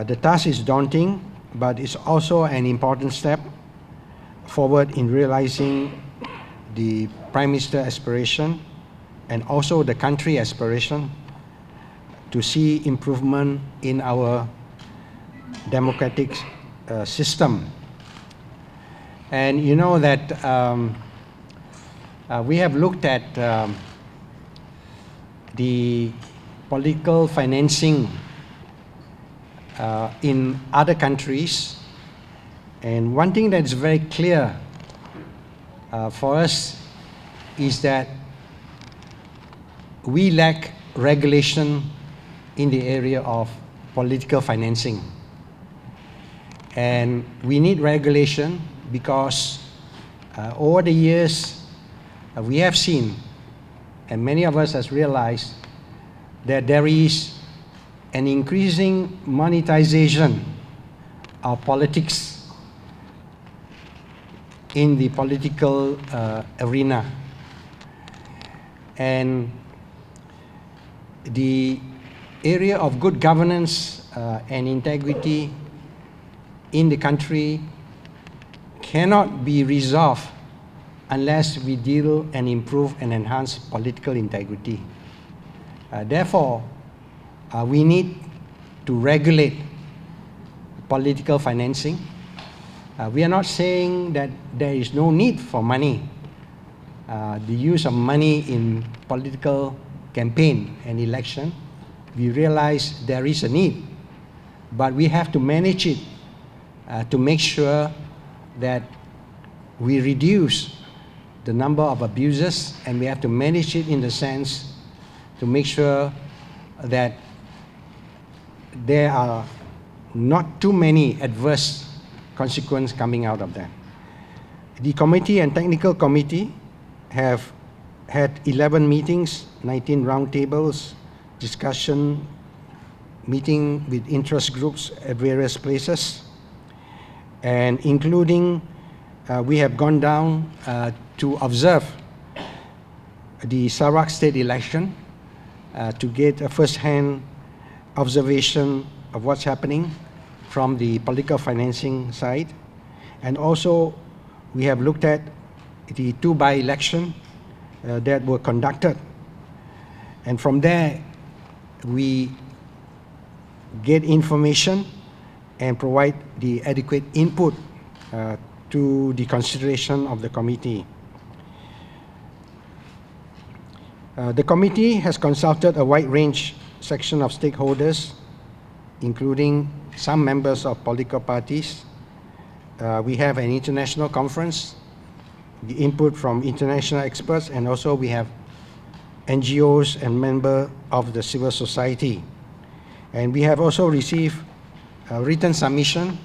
The task is daunting, but it's also an important step forward in realizing the Prime Minister aspiration and also the country aspiration to see improvement in our democratic system. And you know that we have looked at the political financing in other countries, and one thing that is very clear for us is that we lack regulation in the area of political financing. And we need regulation because over the years we have seen, and many of us has realized, that there is an increasing monetization of politics in the political arena. And the area of good governance and integrity in the country cannot be resolved unless we deal and improve and enhance political integrity. Therefore, we need to regulate political financing. We are not saying that there is no need for money, the use of money in political campaign and election. We realize there is a need, but we have to manage it to make sure that we reduce the number of abuses, and we have to manage it in the sense to make sure that there are not too many adverse consequences coming out of that. The committee and technical committee have had 11 meetings, 19 roundtables, discussion, meeting with interest groups at various places, and including we have gone down to observe the Sarawak state election to get a first-hand observation of what's happening from the political financing side. And also we have looked at the 2 by-election that were conducted. And from there, we get information and provide the adequate input to the consideration of the committee. The committee has consulted a wide range section of stakeholders, including some members of political parties. We have an international conference, the input from international experts, and also we have NGOs and members of the civil society. And we have also received a written submission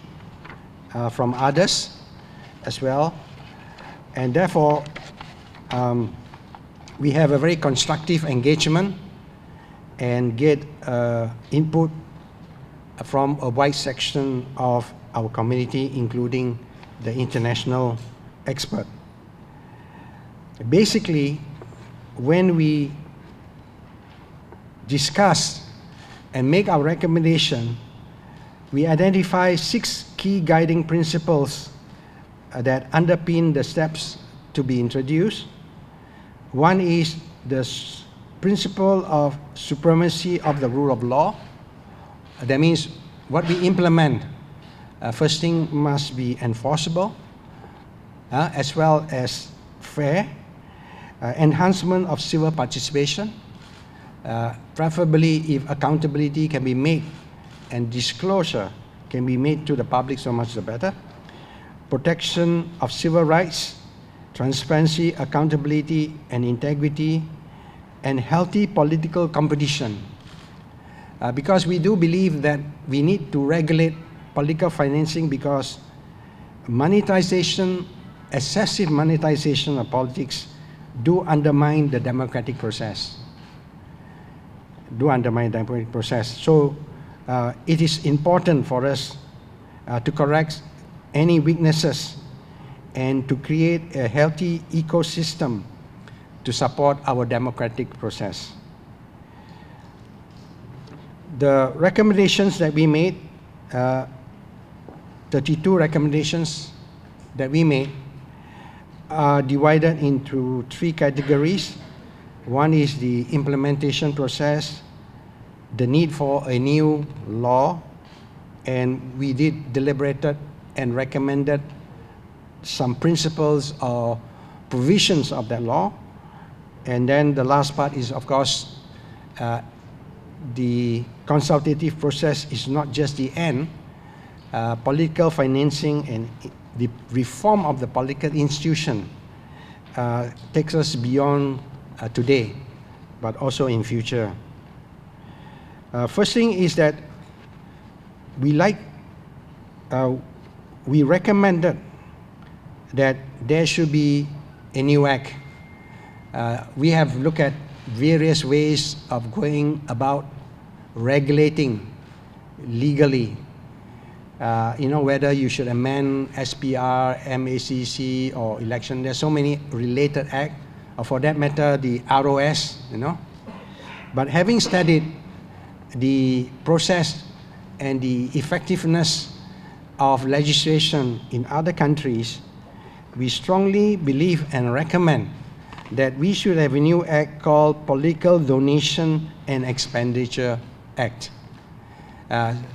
from others as well. And therefore, we have a very constructive engagement and get input from a wide section of our community, including the international expert. Basically, when we discuss and make our recommendation, we identify 6 key guiding principles that underpin the steps to be introduced. One is the principle of supremacy of the rule of law. That means what we implement, first thing must be enforceable, as well as fair, enhancement of civil participation, preferably if accountability can be made and disclosure can be made to the public, so much the better, protection of civil rights, transparency, accountability, and integrity, and healthy political competition. Because we do believe that we need to regulate political financing because monetization, excessive monetization of politics do undermine the democratic process. So it is important for us to correct any weaknesses and to create a healthy ecosystem to support our democratic process. The recommendations that we made 32 recommendations that we made are divided into 3 categories. One is the implementation process, the need for a new law, and we did deliberated and recommended some principles or provisions of that law. And then the last part is, of course, the consultative process is not just the end. Political financing and the reform of the political institution takes us beyond today, but also in future. First thing is that we recommended that there should be a new act. We have looked at various ways of going about regulating legally, whether you should amend SPR, MACC, or election. There's so many related acts, or for that matter, the ROS, But having studied the process and the effectiveness of legislation in other countries, we strongly believe and recommend that we should have a new act called Political Donation and Expenditure Act.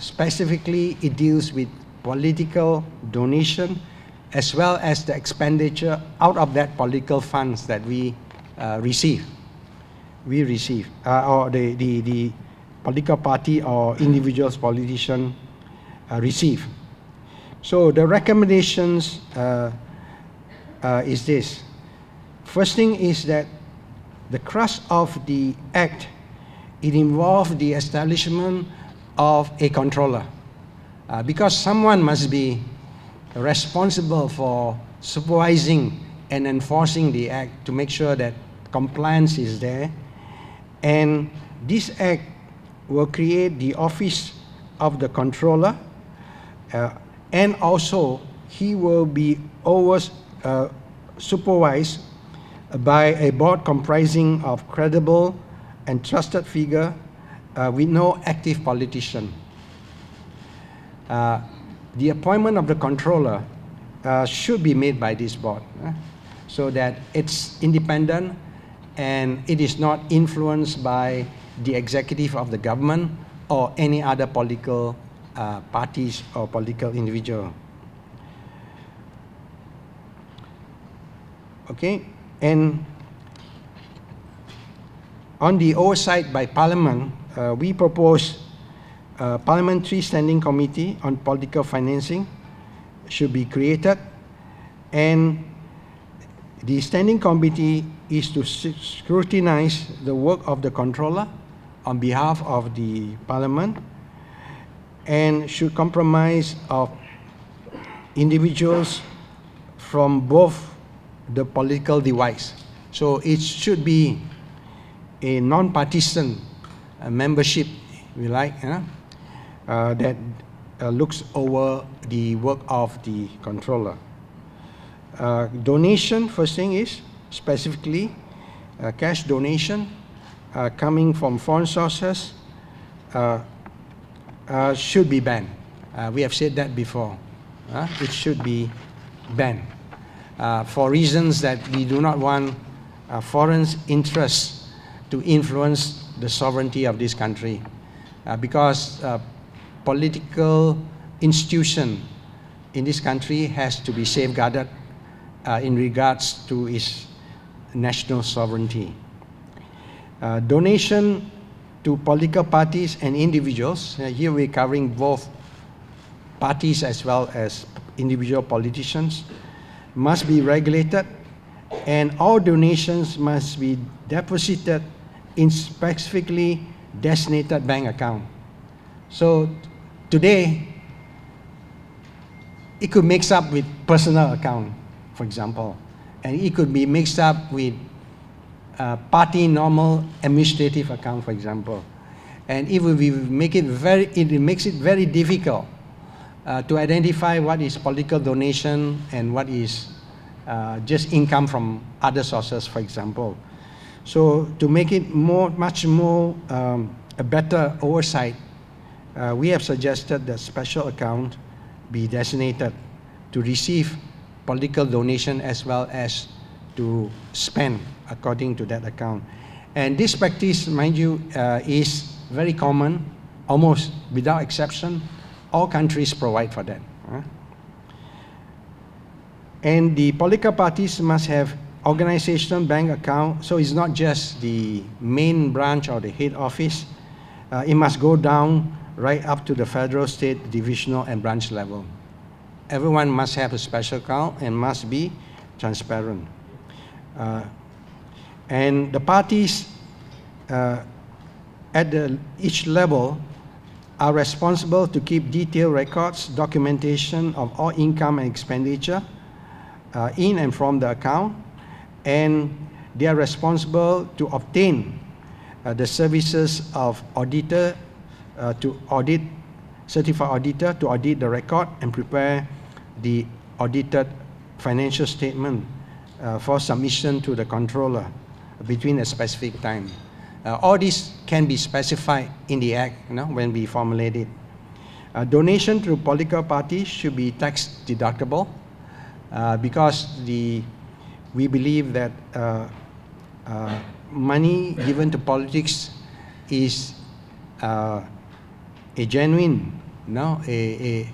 Specifically, it deals with political donation as well as the expenditure out of that political funds that we receive. Or the political party or individuals, politician receive. So the recommendations is this. First thing is that the crux of the act, it involved the establishment of a controller, because someone must be responsible for supervising and enforcing the act to make sure that compliance is there. And this act will create the office of the controller, and also he will be always supervised by a board comprising of credible and trusted figure with no active politician. The appointment of the controller should be made by this board, so that it's independent and it is not influenced by the executive of the government or any other political parties or political individual. Okay, and on the oversight by Parliament, we propose a Parliamentary Standing Committee on Political Financing should be created, and the Standing Committee is to scrutinize the work of the controller on behalf of the Parliament, and should comprise of individuals from both the political divides. So it should be a non-partisan membership, we like, that looks over the work of the controller. Donation, first thing is specifically cash donation coming from foreign sources should be banned. We have said that before. It should be banned for reasons that we do not want foreign interests to influence the sovereignty of this country, because political institution in this country has to be safeguarded in regards to its national sovereignty. Donation to political parties and individuals, here we're covering both parties as well as individual politicians, must be regulated, and all donations must be deposited in specifically designated bank account. So today, it could mix up with personal account, for example, and it could be mixed up with party normal administrative account, for example. And if we make it it makes it very difficult to identify what is political donation and what is just income from other sources, for example. So to make it much more a better oversight, we have suggested that special account be designated to receive political donation as well as to spend according to that account. And this practice, mind you, is very common, almost without exception. All countries provide for that. And the political parties must have organizational bank account, so it's not just the main branch or the head office. It must go down right up to the federal, state, divisional, and branch level. Everyone must have a special account and must be transparent. And the parties at each level are responsible to keep detailed records, documentation of all income and expenditure in and from the account, and they are responsible to obtain the services of auditor certified auditor to audit the record and prepare the audited financial statement for submission to the controller between a specific time. All this can be specified in the Act, when we formulate it. Donation to political parties should be tax deductible because we believe that money given to politics is a genuine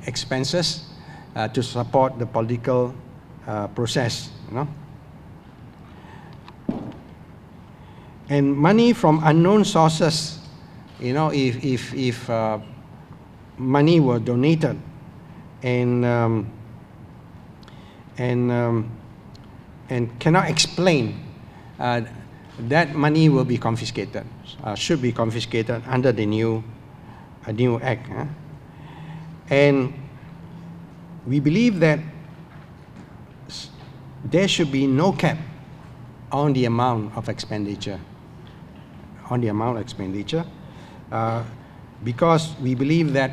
expenses to support the political process. And money from unknown sources, if money were donated and cannot explain, that money will be confiscated, should be confiscated under the new Act. And we believe that there should be no cap on the amount of expenditure, because we believe that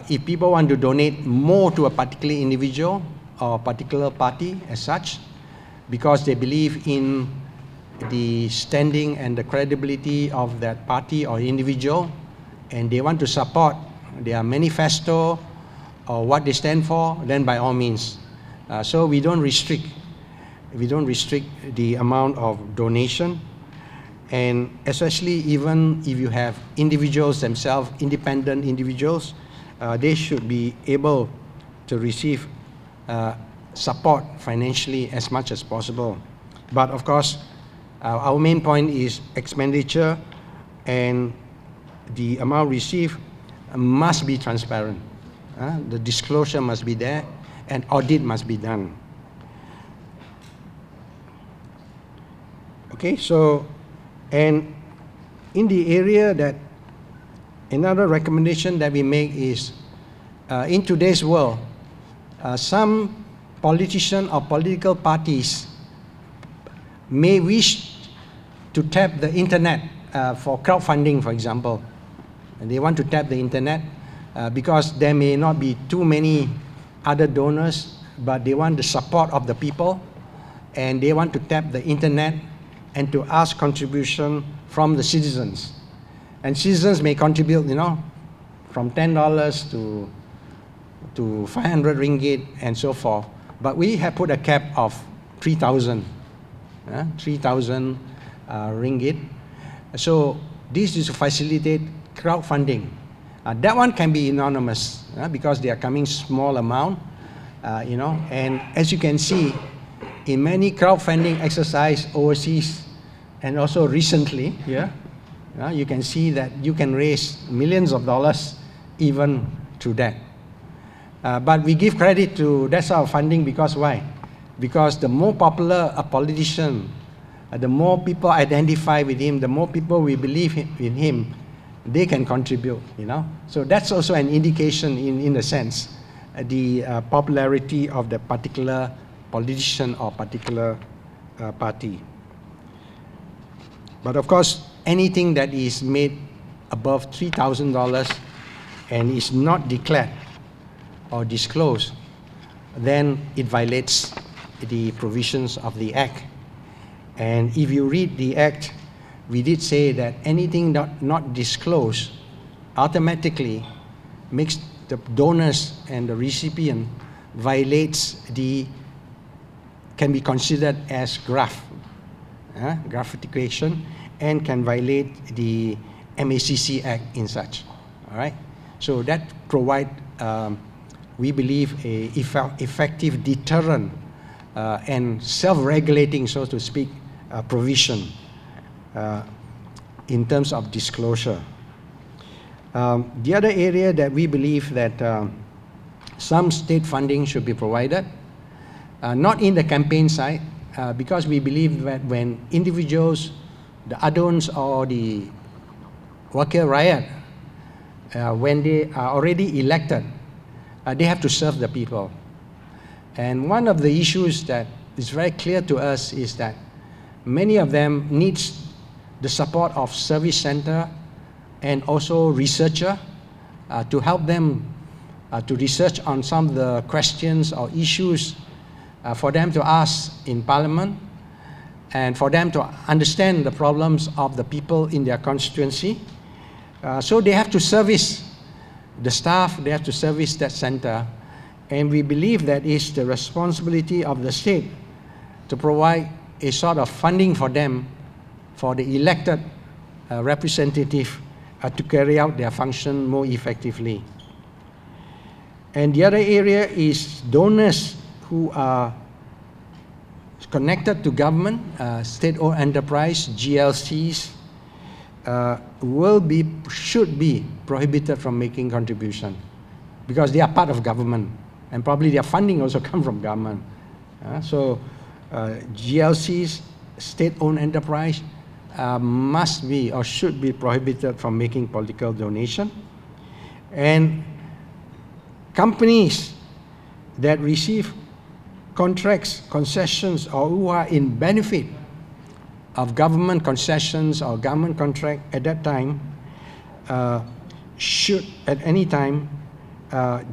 if people want to donate more to a particular individual or particular party as such, because they believe in the standing and the credibility of that party or individual, and they want to support their manifesto or what they stand for, then by all means. So we don't restrict the amount of donation, and especially even if you have individuals themselves, independent individuals, they should be able to receive support financially as much as possible. But of course, our main point is expenditure, and the amount received must be transparent. The disclosure must be there, and audit must be done. Okay, so, and in the area that, another recommendation that we make is, in today's world, some politician or political parties may wish to tap the internet for crowdfunding, for example. And they want to tap the internet because there may not be too many other donors, but they want the support of the people, and they want to tap the internet and to ask contribution from the citizens. And citizens may contribute, from $10 to 500 ringgit and so forth. But we have put a cap of 3,000 ringgit. So this is to facilitate crowdfunding. That one can be anonymous because they are coming small amount, and as you can see, in many crowdfunding exercise overseas and also recently here, you can see that you can raise millions of dollars even through that. But we give credit to that sort of funding because why? Because the more popular a politician, the more people identify with him, the more people we believe in him, they can contribute, So that's also an indication in a sense, the popularity of the particular politician or particular party. But of course, anything that is made above $3,000 and is not declared or disclosed, then it violates the provisions of the Act. And if you read the Act, we did say that anything not disclosed automatically makes the donors and the recipient can be considered as gratification, and can violate the MACC Act in such. All right? So that provide, we believe, a effective deterrent and self-regulating, so to speak, provision in terms of disclosure. The other area that we believe that some state funding should be provided, not in the campaign side, because we believe that when individuals, the adons or the wakil rakyat, when they are already elected, they have to serve the people. And one of the issues that is very clear to us is that many of them needs the support of service center and also researcher to help them to research on some of the questions or issues for them to ask in Parliament, and for them to understand the problems of the people in their constituency. So they have to service the staff, they have to service that center, and we believe that it's the responsibility of the state to provide a sort of funding for them, for the elected representative to carry out their function more effectively. And the other area is donors who are connected to government, state-owned enterprise, GLCs, should be prohibited from making contribution, because they are part of government, and probably their funding also come from government. So GLCs, state-owned enterprise, must be or should be prohibited from making political donation. And companies that receive contracts, concessions, or who are in benefit of government concessions or government contract at that time, should at any time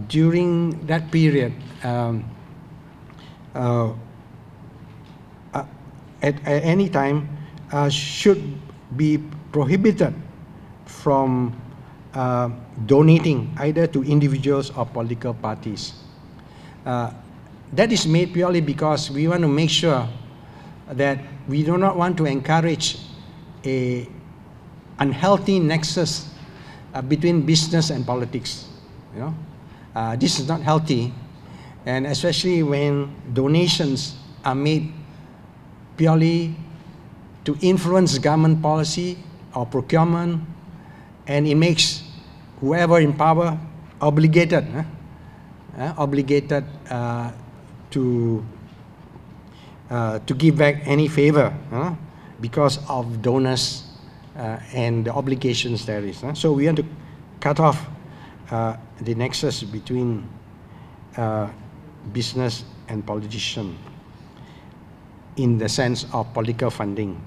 during that period at any time should be prohibited from donating either to individuals or political parties. That is made purely because we want to make sure that we do not want to encourage a unhealthy nexus between business and politics. You know, this is not healthy, and especially when donations are made purely to influence government policy or procurement, and it makes whoever in power obligated to give back any favor because of donors and the obligations there is. So we want to cut off the nexus between business and politician in the sense of political funding.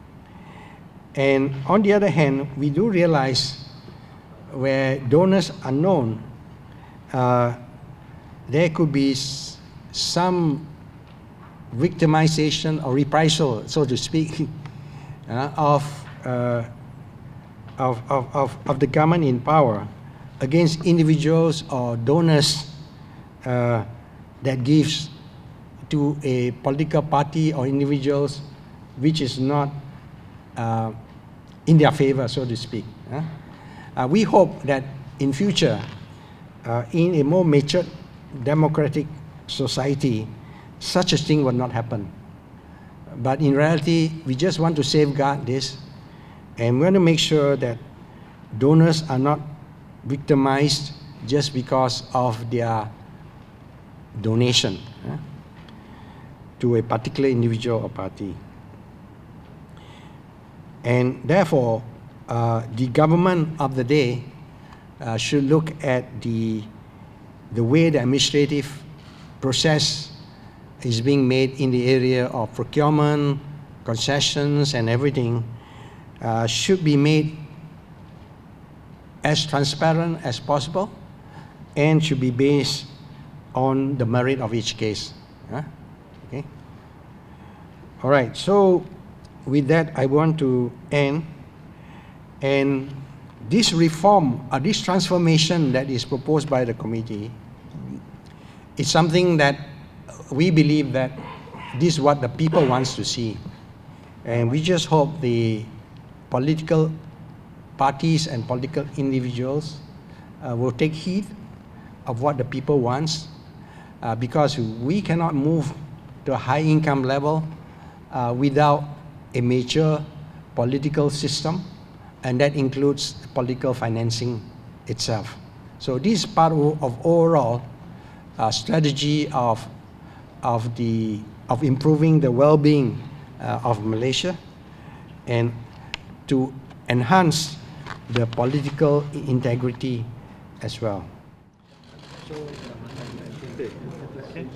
And on the other hand, we do realize where donors are known, there could be some victimization or reprisal, so to speak, of the government in power against individuals or donors that gives to a political party or individuals which is not in their favor, so to speak. We hope that in future, in a more mature democratic society, such a thing will not happen. But in reality, we just want to safeguard this, and we want to make sure that donors are not victimized just because of their donation to a particular individual or party. And therefore, the government of the day should look at the way the administrative process is being made in the area of procurement, concessions, and everything should be made as transparent as possible, and should be based on the merit of each case. Okay. All right. So with that, I want to end, and this reform, this transformation that is proposed by the committee is something that we believe that this is what the people wants to see. And we just hope the political parties and political individuals will take heed of what the people wants, because we cannot move to a high income level without a mature political system, and that includes political financing itself. So this is part of overall strategy of improving the well-being of Malaysia, and to enhance the political integrity as well. Okay.